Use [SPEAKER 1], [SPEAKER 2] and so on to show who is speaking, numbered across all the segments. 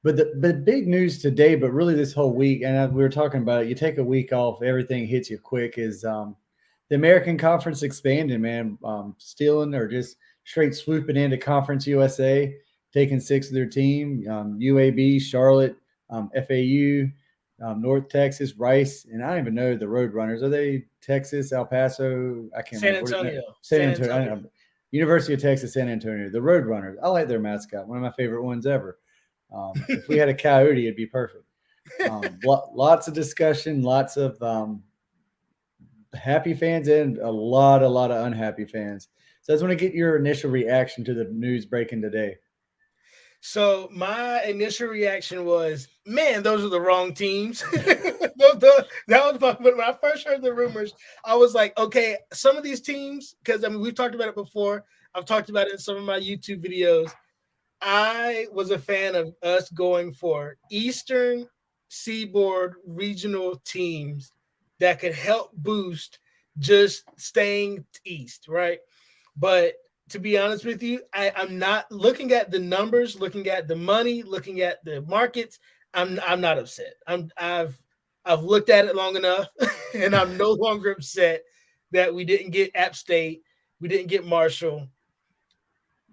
[SPEAKER 1] But the big news today, but really this whole week, and we were talking about it. You take a week off, everything hits you quick. Is the American Conference expanding, man? Stealing or just straight swooping into Conference USA, taking six of their team. UAB, Charlotte, FAU, North Texas, Rice, and I don't even know the Road Runners. Are they Texas, El Paso? I can't
[SPEAKER 2] San
[SPEAKER 1] remember. What, no,
[SPEAKER 2] Antonio.
[SPEAKER 1] San
[SPEAKER 2] San
[SPEAKER 1] Antonio. I
[SPEAKER 2] Antonio.
[SPEAKER 1] don't know. University of Texas, San Antonio. The Road Runners. I like their mascot. One of my favorite ones ever. If we had a coyote, it'd be perfect. Lots of discussion, lots of happy fans, and a lot of unhappy fans. So I just want to get your initial reaction to the news breaking today.
[SPEAKER 2] So my initial reaction was, man, those are the wrong teams. That was when I first heard the rumors. I was like, okay, some of these teams, because I mean we've talked about it before. I've talked about it in some of my YouTube videos. I was a fan of us going for Eastern Seaboard regional teams that could help boost just staying east, right? But to be honest with you, I'm not looking at the numbers, looking at the money, looking at the markets. I'm not upset. I've looked at it long enough, and I'm no longer upset that we didn't get App State, we didn't get Marshall.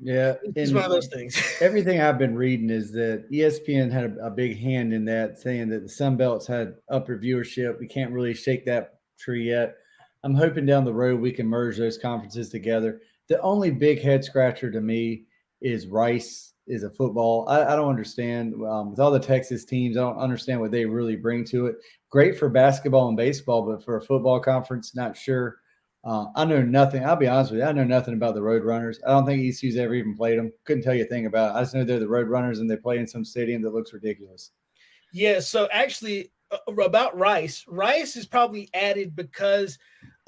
[SPEAKER 1] Yeah,
[SPEAKER 2] It's one of
[SPEAKER 1] and
[SPEAKER 2] those things.
[SPEAKER 1] everything I've been reading is that ESPN had a big hand in that, saying that the Sun Belts had upper viewership. We can't really shake that tree yet. I'm hoping down the road we can merge those conferences together. The only big head scratcher to me is Rice is a football. I don't understand with all the Texas teams. I don't understand what they really bring to it. Great for basketball and baseball, but for a football conference, not sure. I know nothing. I'll be honest with you. I know nothing about the Road Runners. I don't think ECU's ever even played them. Couldn't tell you a thing about it. I just know they're the Road Runners and they play in some stadium that looks ridiculous.
[SPEAKER 2] Yeah, so actually, about Rice, Rice is probably added because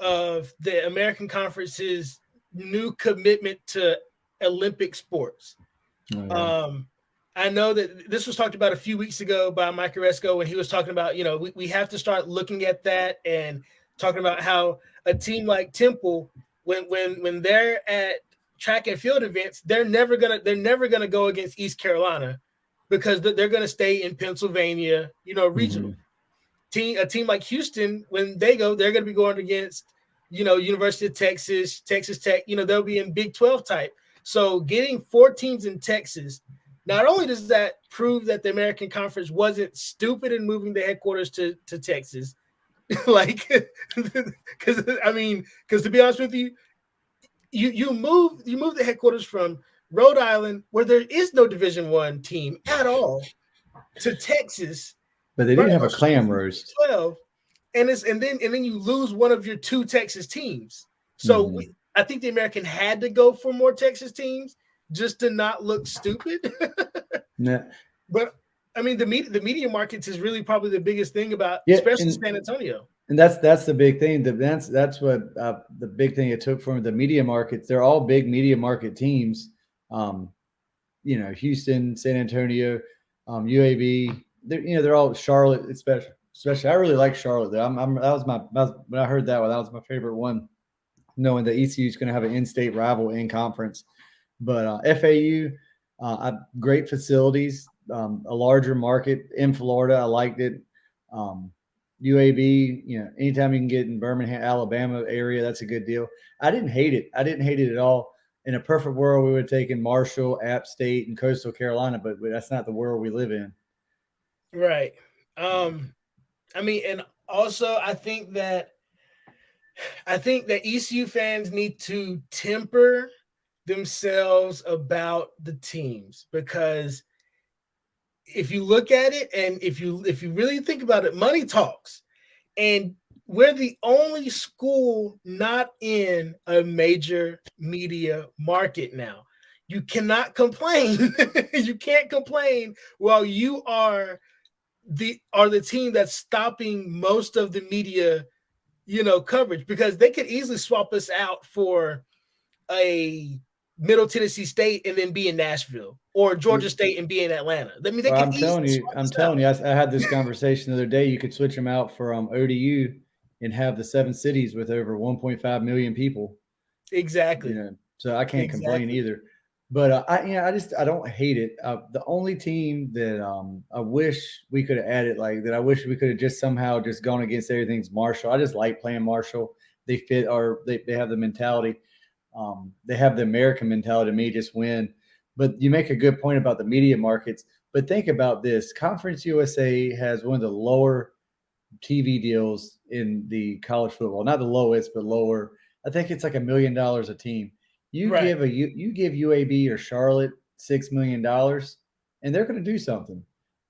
[SPEAKER 2] of the American Conference's new commitment to Olympic sports.
[SPEAKER 1] Oh, yeah.
[SPEAKER 2] Um, I know that this was talked about a few weeks ago by Mike Oresco when he was talking about, we have to start looking at that and talking about how a team like Temple, when they're at track and field events, they're never gonna go against East Carolina because they're gonna stay in Pennsylvania, regional.
[SPEAKER 1] Mm-hmm.
[SPEAKER 2] A team like Houston, when they go, they're gonna be going against, University of Texas, Texas Tech, they'll be in Big 12 type. So getting four teams in Texas, not only does that prove that the American Conference wasn't stupid in moving the headquarters to Texas, like, because to be honest with you, you move the headquarters from Rhode Island, where there is no Division I team at all, to Texas,
[SPEAKER 1] But they
[SPEAKER 2] right
[SPEAKER 1] did have a
[SPEAKER 2] across the street
[SPEAKER 1] clam
[SPEAKER 2] from Big
[SPEAKER 1] roast.
[SPEAKER 2] 12, and then you lose one of your two Texas teams. So
[SPEAKER 1] Mm-hmm.
[SPEAKER 2] I think the American had to go for more Texas teams just to not look stupid.
[SPEAKER 1] Yeah,
[SPEAKER 2] But I mean, the media markets is really probably the biggest thing about,
[SPEAKER 1] yeah,
[SPEAKER 2] especially
[SPEAKER 1] and
[SPEAKER 2] San Antonio.
[SPEAKER 1] that's the big thing. That's what the big thing it took from the media markets. They're all big media market teams. Um, Houston, San Antonio, UAB. They're all Charlotte, especially. Especially, I really like Charlotte. Though. When I heard that one, that was my favorite one. Knowing that ECU is going to have an in-state rival in conference, but FAU, great facilities, a larger market in Florida. I liked it. Um, UAB, anytime you can get in Birmingham, Alabama area, that's a good deal. I didn't hate it. I didn't hate it at all. In a perfect world, we would have taken Marshall, App State, and Coastal Carolina, but that's not the world we live in.
[SPEAKER 2] Right. Um, and also I think that ECU fans need to temper themselves about the teams, because if you look at it and if you really think about it, money talks. And we're the only school not in a major media market now. You cannot complain. You can't complain while you are the team that's stopping most of the media, coverage, because they could easily swap us out for a Middle Tennessee State and then be in Nashville, or Georgia State and be in Atlanta. I mean, they
[SPEAKER 1] Well,
[SPEAKER 2] could easily swap
[SPEAKER 1] I'm
[SPEAKER 2] us
[SPEAKER 1] telling
[SPEAKER 2] out.
[SPEAKER 1] you, I had this conversation the other day. You could switch them out for ODU and have the seven cities with over 1.5 million people.
[SPEAKER 2] Exactly.
[SPEAKER 1] So I can't complain
[SPEAKER 2] Exactly.
[SPEAKER 1] either. But I don't hate it. The only team that I wish we could have added, like that, I wish we could have just somehow just gone against everything's Marshall. I just like playing Marshall. They fit our they have the mentality. They have the American mentality to me, just win. But you make a good point about the media markets. But think about this: Conference USA has one of the lower TV deals in the college football, not the lowest, but lower. I think it's like $1 million a team.
[SPEAKER 2] Right.
[SPEAKER 1] You give UAB or Charlotte $6 million, and they're going to do something.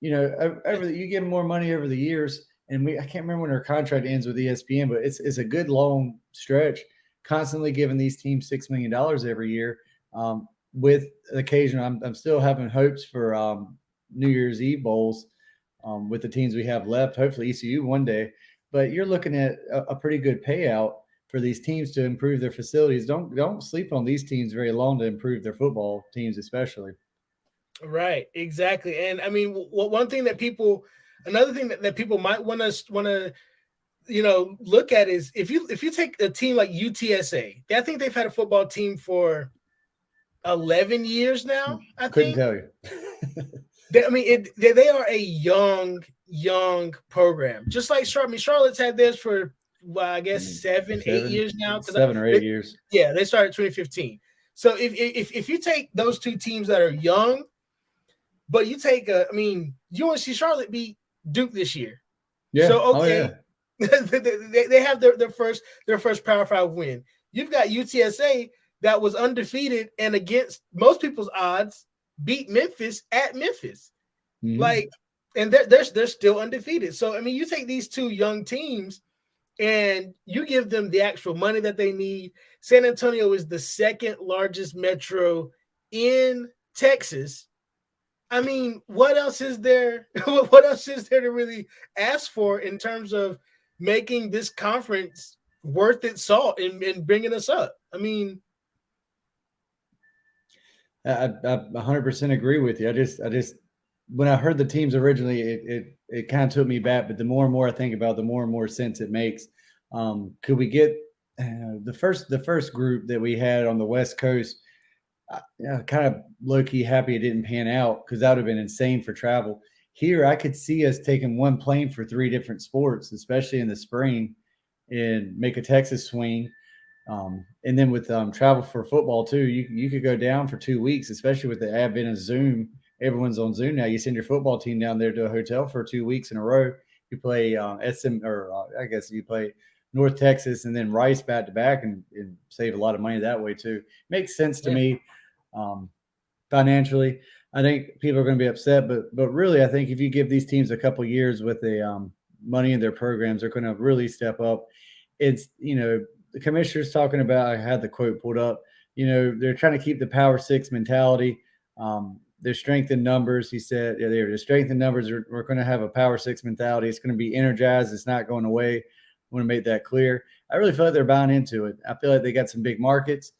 [SPEAKER 1] Over you give them more money over the years, and I can't remember when their contract ends with ESPN, but it's a good long stretch. Constantly giving these teams $6 million every year, with occasion. I'm still having hopes for New Year's Eve bowls with the teams we have left. Hopefully ECU one day, but you're looking at a pretty good payout for these teams to improve their facilities. Don't sleep on these teams very long to improve their football teams, especially.
[SPEAKER 2] Right, exactly. And I mean, one thing that another thing that people might want to look at is if you take a team like UTSA, I think they've had a football team for 11 years now. I
[SPEAKER 1] Couldn't
[SPEAKER 2] think.
[SPEAKER 1] tell you.
[SPEAKER 2] They are a young program, just like Charlotte's had theirs for I guess 8 years now.
[SPEAKER 1] 7 or 8 years.
[SPEAKER 2] Yeah, they started 2015. So if you take those two teams that are young, but you take UNC Charlotte beat Duke this year.
[SPEAKER 1] Yeah.
[SPEAKER 2] So okay,
[SPEAKER 1] Oh,
[SPEAKER 2] yeah. they have their first Power 5 win. You've got UTSA that was undefeated and against most people's odds beat Memphis at Memphis.
[SPEAKER 1] Mm-hmm.
[SPEAKER 2] Like, and they're still undefeated. So I mean, you take these two young teams and you give them the actual money that they need. San Antonio is the second largest metro in Texas. I mean, what else is there? What else is there to really ask for in terms of making this conference worth its salt and bringing us up? I mean,
[SPEAKER 1] I 100% agree with you. I just when I heard the teams originally, it kind of took me back. But the more and more I think about it, the more and more sense it makes. Could we get the first group that we had on the West Coast? Kind of low key happy it didn't pan out because that would have been insane for travel. Here, I could see us taking one plane for 3 different sports, especially in the spring, and make a Texas swing. And then with travel for football too, you could go down for 2 weeks, especially with the advent of Zoom. Everyone's on Zoom now. You send your football team down there to a hotel for 2 weeks in a row. You play I guess you play North Texas and then Rice back to back and save a lot of money that way too. Makes sense to me. Financially, I think people are going to be upset, but really, I think if you give these teams a couple years with the money in their programs, they're going to really step up. It's the commissioner's talking about. I had the quote pulled up. They're trying to keep the Power 6 mentality. Their strength in numbers. He said, yeah, they're strength in numbers. We're going to have a Power 6 mentality. It's going to be energized. It's not going away. I want to make that clear. I really feel like they're buying into it. I feel like they got some big markets.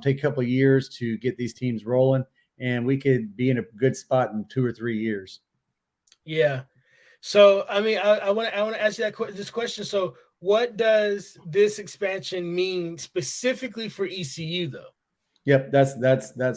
[SPEAKER 1] Take a couple of years to get these teams rolling, and we could be in a good spot in 2 or 3 years.
[SPEAKER 2] Yeah. So, I mean, I want to ask you this question. So, what does this expansion mean specifically for ECU, though?
[SPEAKER 1] Yep, that's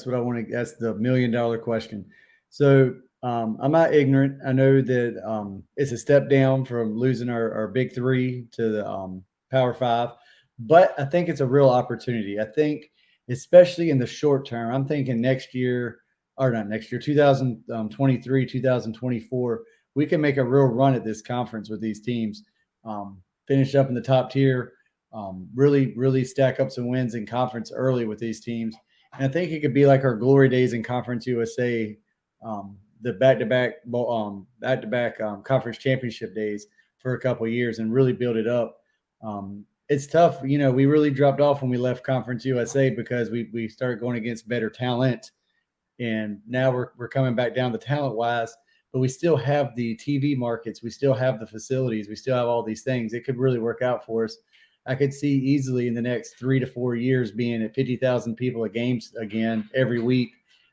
[SPEAKER 1] what I want to. That's the $1 million question. So I'm not ignorant. I know that it's a step down from losing our big 3 to the Power 5, but I think it's a real opportunity. I think, especially in the short term, I'm thinking next year, or not next year, 2023, 2024, we can make a real run at this conference with these teams. Finish up in the top tier. Really stack up some wins in conference early with these teams. And I think it could be like our glory days in Conference USA, the back-to-back conference championship days for a couple of years and really build it up. It's tough. We really dropped off when we left Conference USA because we started going against better talent. And now we're coming back down the talent-wise, but we still have the TV markets. We still have the facilities. We still have all these things. It could really work out for us. I could see easily in the next 3 to 4 years being at 50,000 people at games again every week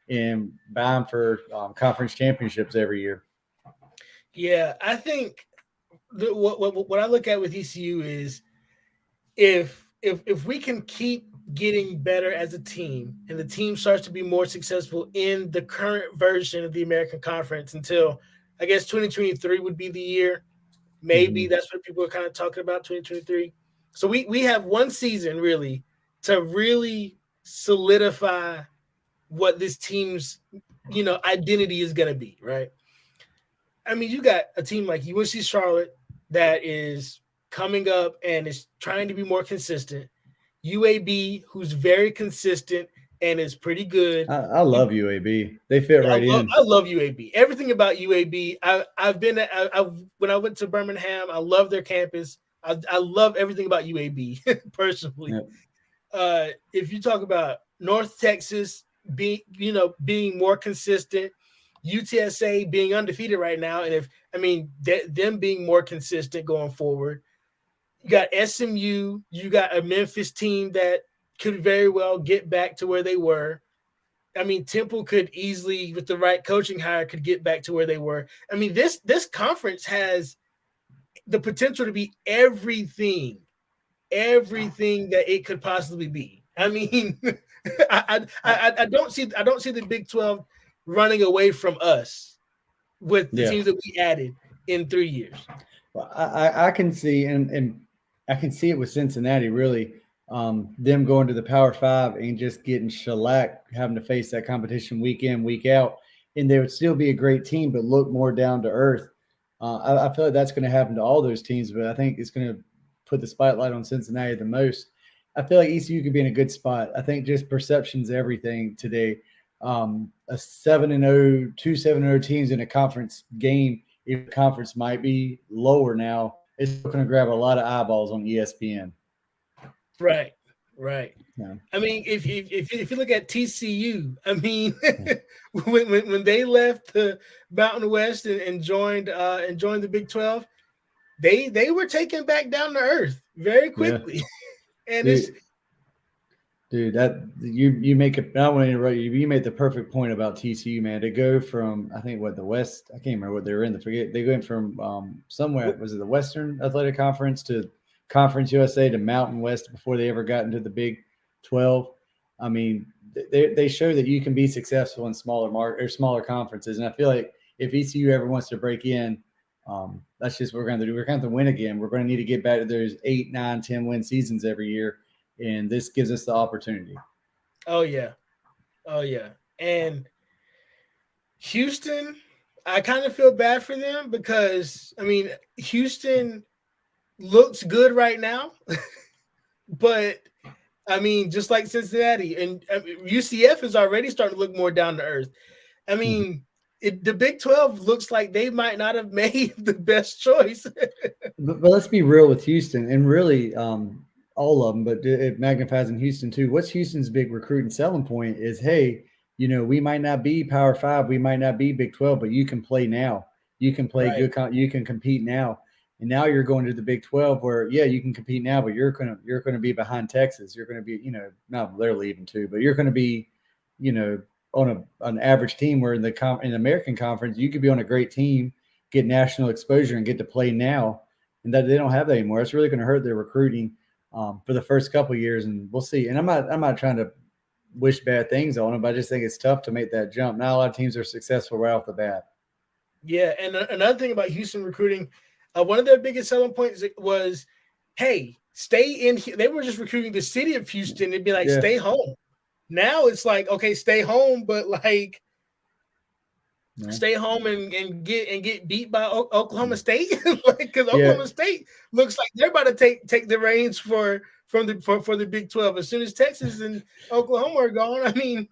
[SPEAKER 1] and bound for conference championships every year.
[SPEAKER 2] Yeah, I think what I look at with ECU is if we can keep getting better as a team, and the team starts to be more successful in the current version of the American Conference until I guess 2023 would be the year. Maybe
[SPEAKER 1] Mhm.
[SPEAKER 2] that's what people are kind of talking about 2023. So we have one season really to really solidify what this team's identity is going to be, right? I mean, you got a team like UNC Charlotte that is coming up and is trying to be more consistent. UAB, who's very consistent and is pretty good.
[SPEAKER 1] I love UAB. They fit
[SPEAKER 2] I
[SPEAKER 1] right
[SPEAKER 2] love,
[SPEAKER 1] in.
[SPEAKER 2] I love UAB. Everything about UAB. I've been when I went to Birmingham. I love their campus. I love everything about UAB personally.
[SPEAKER 1] Yep.
[SPEAKER 2] If you talk about North Texas being more consistent, UTSA being undefeated right now, and them being more consistent going forward. You got SMU. You got a Memphis team that could very well get back to where they were. I mean, Temple could easily, with the right coaching hire, could get back to where they were. I mean, this conference has the potential to be everything that it could possibly be. I mean, I don't see the Big 12 running away from us with the
[SPEAKER 1] Yeah.
[SPEAKER 2] teams that we added in 3 years.
[SPEAKER 1] Well, I can see, and I can see it with Cincinnati really, them going to the Power Five and just getting shellacked, having to face that competition week in, week out, and they would still be a great team, but look more down to earth. I feel like that's going to happen to all those teams, but I think it's going to put the spotlight on Cincinnati the most. I feel like ECU could be in a good spot. I think just perception's everything today. A 7-0, 2 7-0 teams in a conference game, if the conference might be lower now, it's going to grab a lot of eyeballs on ESPN.
[SPEAKER 2] Right, right.
[SPEAKER 1] Yeah.
[SPEAKER 2] I mean, if you look at TCU, I mean, when they left the Mountain West and joined the Big 12, they were taken back down to earth very quickly. Yeah. And
[SPEAKER 1] dude, that you make it. I want to interrupt you. You made the perfect point about TCU, man. To go from, I think, the West. I can't remember what they were in. They went from somewhere. Was it the Western Athletic Conference to Conference USA to Mountain West before they ever got into the Big 12. I mean, they show that you can be successful in smaller conferences, and I feel like if ECU ever wants to break in, that's just what we're going to do. We're going to win again. We're going to need to get back to those 8, 9, 10 win seasons every year. And this gives us the opportunity.
[SPEAKER 2] Oh yeah. And Houston, I kind of feel bad for them because I mean Houston looks good right now, but I mean just like Cincinnati and UCF is already starting to look more down to earth. I mean, the Big 12 looks like they might not have made the best choice.
[SPEAKER 1] but let's be real with Houston, and really. All of them, but it magnifies in Houston too. What's Houston's big recruiting selling point is, hey, we might not be Power 5, we might not be Big 12, but you can play now. You can play right. You can compete now. And now you're going to the Big 12 where, yeah, you can compete now, but you're gonna be behind Texas. You're gonna be, not they're leaving too, but you're gonna be, on an average team where in the American Conference, you could be on a great team, get national exposure, and get to play now. And that they don't have that anymore. It's really going to hurt their recruiting. For the first couple of years, and we'll see. And I'm not trying to wish bad things on them, but I just think it's tough to make that jump. Not a lot of teams are successful right off the bat.
[SPEAKER 2] Yeah, and another thing about Houston recruiting, one of their biggest selling points was, hey, stay in. They were just recruiting the city of Houston. It'd be like, stay home. Now it's like, okay, stay home, but like, stay home and get beat by Oklahoma State, because Oklahoma State looks like they're about to take the reins for the Big 12 as soon as Texas and Oklahoma are gone. I mean,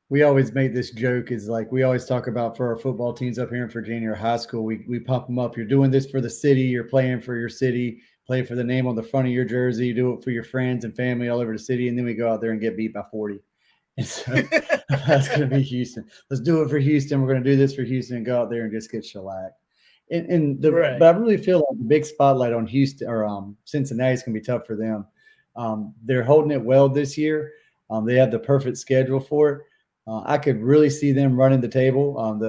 [SPEAKER 1] we always make this joke is like we always talk about for our football teams up here in Virginia or high school. We pump them up. You're doing this for the city. You're playing for your city. Play for the name on the front of your jersey. You do it for your friends and family all over the city, and then we go out there and get beat by 40. And so that's going to be Houston. Let's do it for Houston. We're going to do this for Houston and go out there and just get shellacked. But I really feel like the big spotlight on Houston or Cincinnati is going to be tough for them. They're holding it well this year. They have the perfect schedule for it. I could really see them running the table,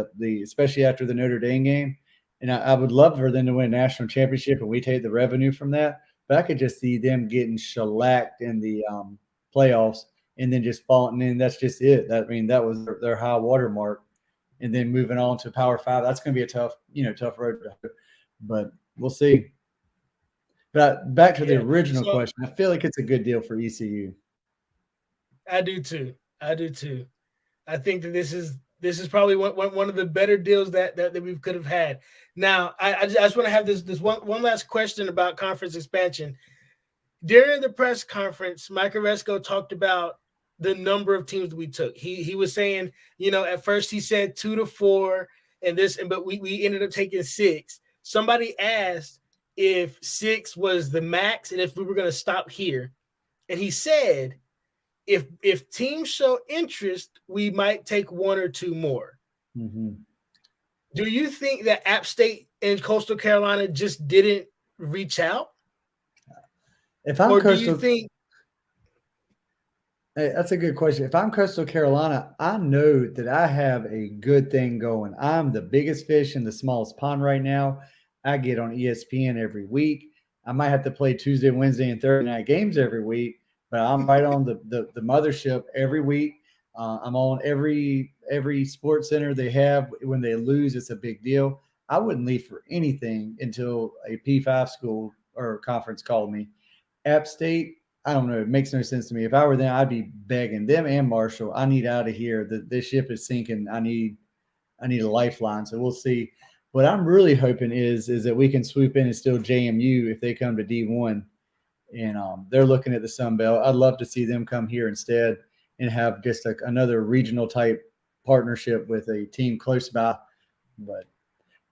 [SPEAKER 1] especially after the Notre Dame game. And I would love for them to win a national championship and we take the revenue from that. But I could just see them getting shellacked in the playoffs and then just falling in. That's just it. I mean, that was their high water mark. And then moving on to Power 5, that's going to be a tough road. But we'll see. But back to the original question, I feel like it's a good deal for ECU.
[SPEAKER 2] I do too. I think that this is probably one of the better deals that we could have had. Now, I just want to have this one last question about conference expansion. During the press conference, Mike Aresco talked about the number of teams we took. He was saying, at first he said 2 to 4 but we ended up taking 6. Somebody asked if 6 was the max and if we were going to stop here. And he said, if teams show interest, we might take 1 or 2 more.
[SPEAKER 1] Mm-hmm.
[SPEAKER 2] Do you think that App State and Coastal Carolina just didn't reach out?
[SPEAKER 1] Do you think? Hey, that's a good question. If I'm Coastal Carolina, I know that I have a good thing going. I'm the biggest fish in the smallest pond right now. I get on ESPN every week. I might have to play Tuesday, Wednesday, and Thursday night games every week, but I'm right on the mothership every week. I'm on every sports center they have. When they lose, it's a big deal. I wouldn't leave for anything until a P5 school or conference called me. App State, I don't know. It makes no sense to me. If I were them, I'd be begging them and Marshall. I need out of here. This ship is sinking. I need a lifeline. So we'll see. What I'm really hoping is that we can swoop in and steal JMU if they come to D1, and they're looking at the Sun Belt. I'd love to see them come here instead and have just another regional type partnership with a team close by. But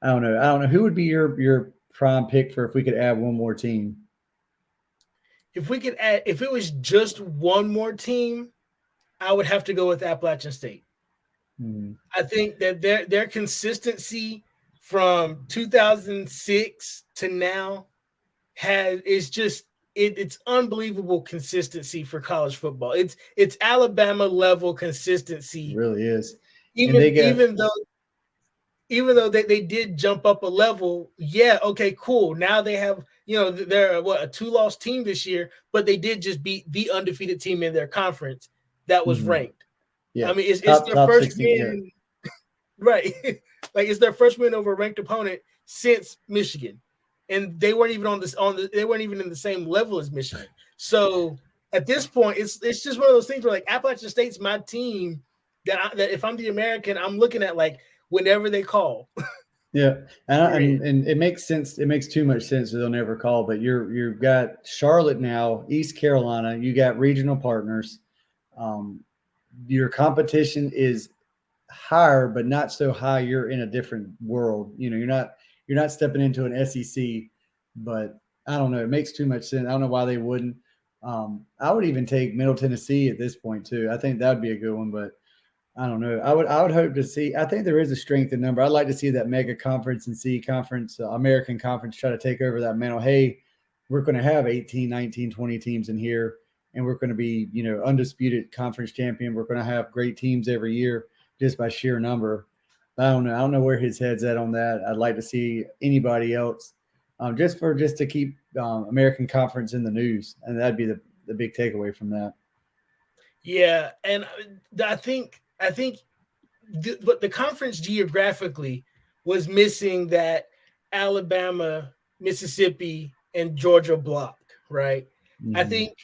[SPEAKER 1] I don't know. Who would be your prime pick for if we could add one more team?
[SPEAKER 2] If it was just one more team, I would have to go with Appalachian State.
[SPEAKER 1] Mm-hmm.
[SPEAKER 2] I think that their consistency from 2006 to now it's unbelievable consistency for college football. It's Alabama level consistency.
[SPEAKER 1] It really is.
[SPEAKER 2] Even though they did jump up a level, yeah, okay, cool. Now they have, they're a 2-loss team this year, but they did just beat the undefeated team in their conference that was ranked.
[SPEAKER 1] Yeah,
[SPEAKER 2] I mean, it's their first win, right? Like it's their first win over a ranked opponent since Michigan, and they weren't even they weren't even in the same level as Michigan. So at this point, it's just one of those things where like Appalachian State's my team that if I'm the American, I'm looking at like whenever they call.
[SPEAKER 1] Yeah, and it makes sense. It makes too much sense that they'll never call. But you've got Charlotte now, East Carolina. You got regional partners. Your competition is higher, but not so high. You're in a different world. You're not stepping into an SEC. But I don't know. It makes too much sense. I don't know why they wouldn't. I would even take Middle Tennessee at this point too. I think that would be a good one, but I don't know. I would hope to see. I think there is a strength in number. I'd like to see that mega conference and C conference, American conference, try to take over that mantle. Hey, we're going to have 18, 19, 20 teams in here, and we're going to be, undisputed conference champion. We're going to have great teams every year just by sheer number. But I don't know. I don't know where his head's at on that. I'd like to see anybody else, just to keep American conference in the news, and that'd be the big takeaway from that.
[SPEAKER 2] Yeah, and I think the conference geographically was missing that Alabama, Mississippi, and Georgia block, right? Mm-hmm. I think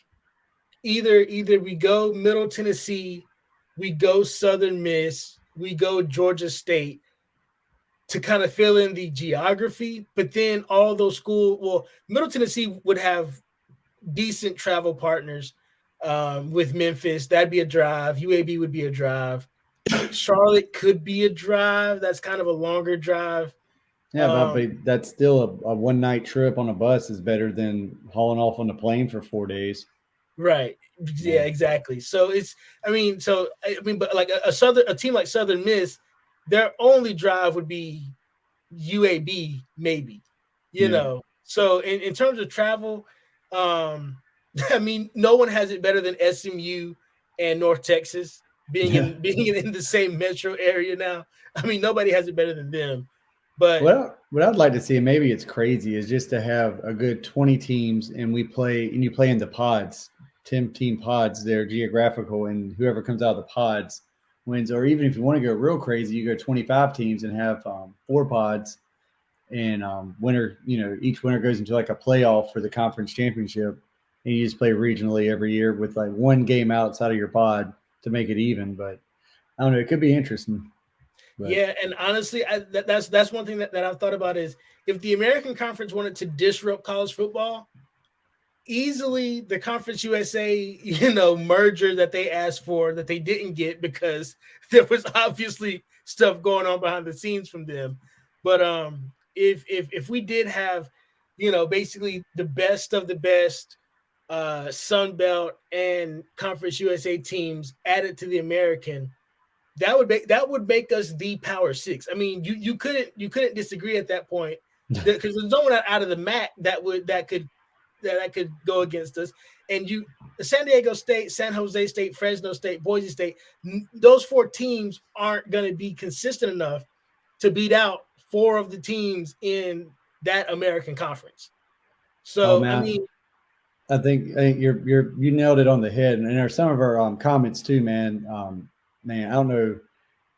[SPEAKER 2] either we go Middle Tennessee, we go Southern Miss, we go Georgia State to kind of fill in the geography, but then all those Middle Tennessee would have decent travel partners with Memphis. That'd be a drive. UAB would be a drive. Charlotte could be a drive. That's kind of a longer drive.
[SPEAKER 1] Yeah, but that's still a one-night trip on a bus is better than hauling off on a plane for 4 days.
[SPEAKER 2] Right. Yeah, exactly. So but like a team like Southern Miss, their only drive would be UAB, maybe. You know. So in terms of travel, no one has it better than SMU and North Texas. Being in the same metro area now, nobody has it better than them. But
[SPEAKER 1] what I'd like to see, and maybe it's crazy, is just to have a good 20 teams, and you play in the pods 10-team pods. They're geographical, and whoever comes out of the pods wins. Or even if you want to go real crazy, you go 25 teams and have 4 pods, and winner, each winner goes into like a playoff for the conference championship, and you just play regionally every year with like one game outside of your pod to make it even. But I don't know, it could be interesting. But.
[SPEAKER 2] Yeah, and honestly, that's one thing that I've thought about is if the American Conference wanted to disrupt college football, easily the Conference USA, merger that they asked for that they didn't get because there was obviously stuff going on behind the scenes from them. But if we did have, basically the best of the best Sun Belt and Conference USA teams added to the American, that would make us the Power Six. I mean, you couldn't disagree at that point because there's no one out of the MAC that could go against us. And San Diego State, San Jose State, Fresno State, Boise State, those 4 teams aren't going to be consistent enough to beat out 4 of the teams in that American Conference. So
[SPEAKER 1] I think you nailed it on the head, and there's some of our comments too, man. Man, I don't know.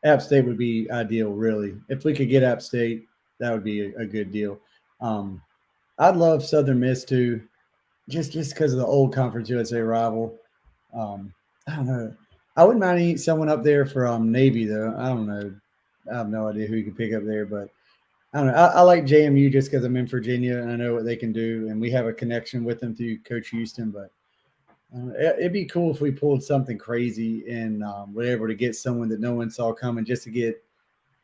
[SPEAKER 1] App State would be ideal, really. If we could get App State, that would be a good deal. I'd love Southern Miss too, just because of the old Conference USA rival. I don't know. I wouldn't mind someone up there for Navy though. I don't know. I have no idea who you could pick up there, but I don't know. I like JMU just because I'm in Virginia and I know what they can do, and we have a connection with them through Coach Houston. But it'd be cool if we pulled something crazy and were able to get someone that no one saw coming just to get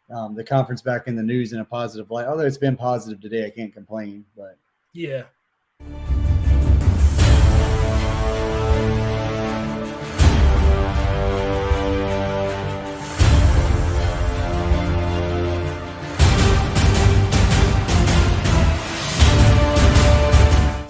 [SPEAKER 1] the conference back in the news in a positive light. Although it's been positive today, I can't complain. But
[SPEAKER 2] yeah.